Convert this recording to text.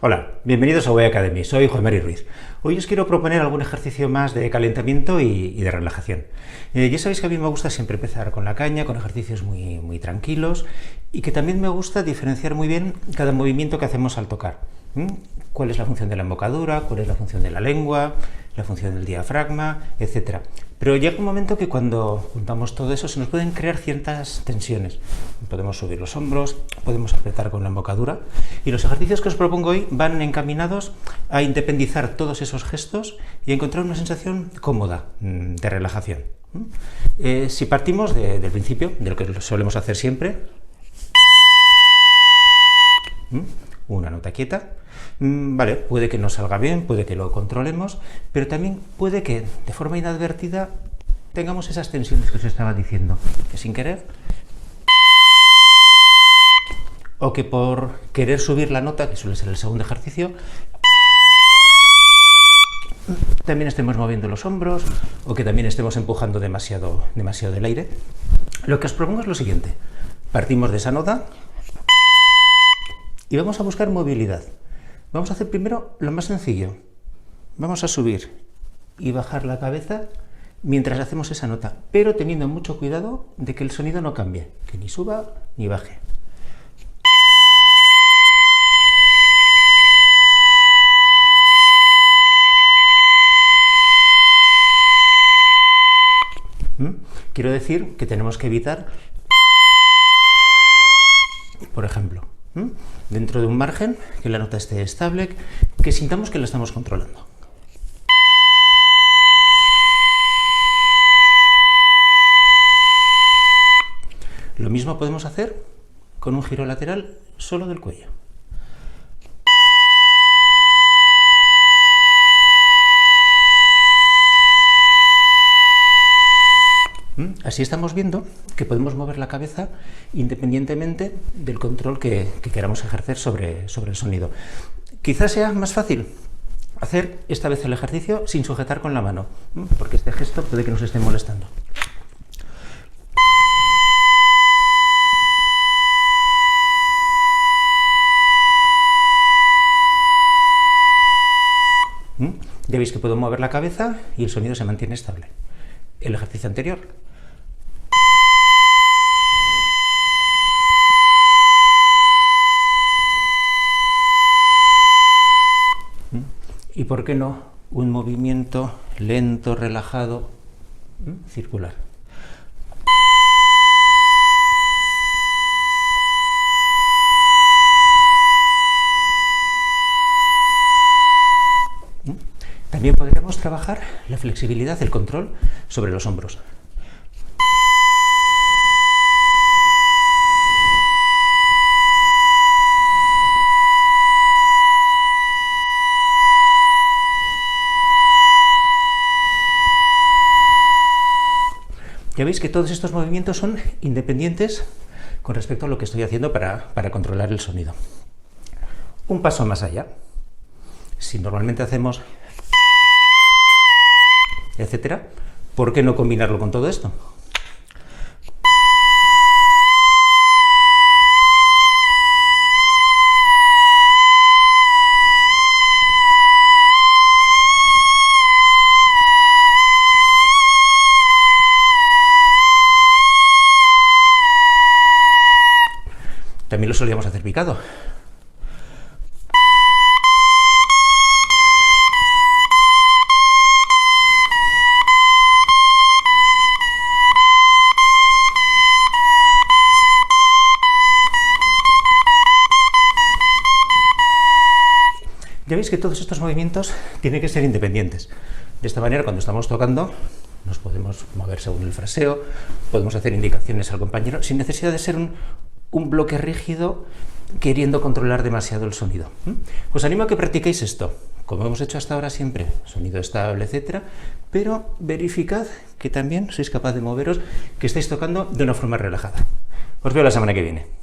Hola, bienvenidos a Way Academy, soy Juan Mari Ruiz. Hoy os quiero proponer algún ejercicio más de calentamiento y de relajación. Ya sabéis que a mí me gusta siempre empezar con la caña, con ejercicios muy tranquilos, y que también me gusta diferenciar muy bien cada movimiento que hacemos al tocar. ¿Cuál es la función de la embocadura? ¿Cuál es la función de la lengua? ¿La función del diafragma? Etcétera. Pero llega un momento que cuando juntamos todo eso se nos pueden crear ciertas tensiones. Podemos subir los hombros, podemos apretar con la embocadura, y los ejercicios que os propongo hoy van encaminados a independizar todos esos gestos y a encontrar una sensación cómoda de relajación. Si partimos del principio, de lo que solemos hacer siempre, una nota quieta, vale, puede que no salga bien, puede que lo controlemos, pero también puede que de forma inadvertida tengamos esas tensiones que os estaba diciendo, que sin querer, o que por querer subir la nota, que suele ser el segundo ejercicio, también estemos moviendo los hombros, o que también estemos empujando demasiado el aire. Lo que os propongo es lo siguiente: partimos de esa nota y vamos a buscar movilidad. Vamos a hacer primero lo más sencillo. Vamos a subir y bajar la cabeza mientras hacemos esa nota, pero teniendo mucho cuidado de que el sonido no cambie, que ni suba ni baje. Quiero decir que tenemos que evitar, por ejemplo, dentro de un margen, que la nota esté estable, que sintamos que la estamos controlando. Lo mismo podemos hacer con un giro lateral solo del cuello. Así estamos viendo que podemos mover la cabeza independientemente del control que queramos ejercer sobre el sonido. Quizás sea más fácil hacer esta vez el ejercicio sin sujetar con la mano, porque este gesto puede que nos esté molestando. Ya veis que puedo mover la cabeza y el sonido se mantiene estable. El ejercicio anterior. ¿Y por qué no un movimiento lento, relajado, circular? También podríamos trabajar la flexibilidad, el control sobre los hombros. Ya veis que todos estos movimientos son independientes con respecto a lo que estoy haciendo para controlar el sonido. Un paso más allá. Si normalmente hacemos etcétera, ¿por qué no combinarlo con todo esto? También lo solíamos hacer picado. Ya veis que todos estos movimientos tienen que ser independientes. De esta manera, cuando estamos tocando, nos podemos mover según el fraseo, podemos hacer indicaciones al compañero sin necesidad de ser un bloque rígido queriendo controlar demasiado el sonido. Os animo a que practiquéis esto, como hemos hecho hasta ahora siempre, sonido estable, etcétera, pero verificad que también sois capaz de moveros, que estáis tocando de una forma relajada. Os veo la semana que viene.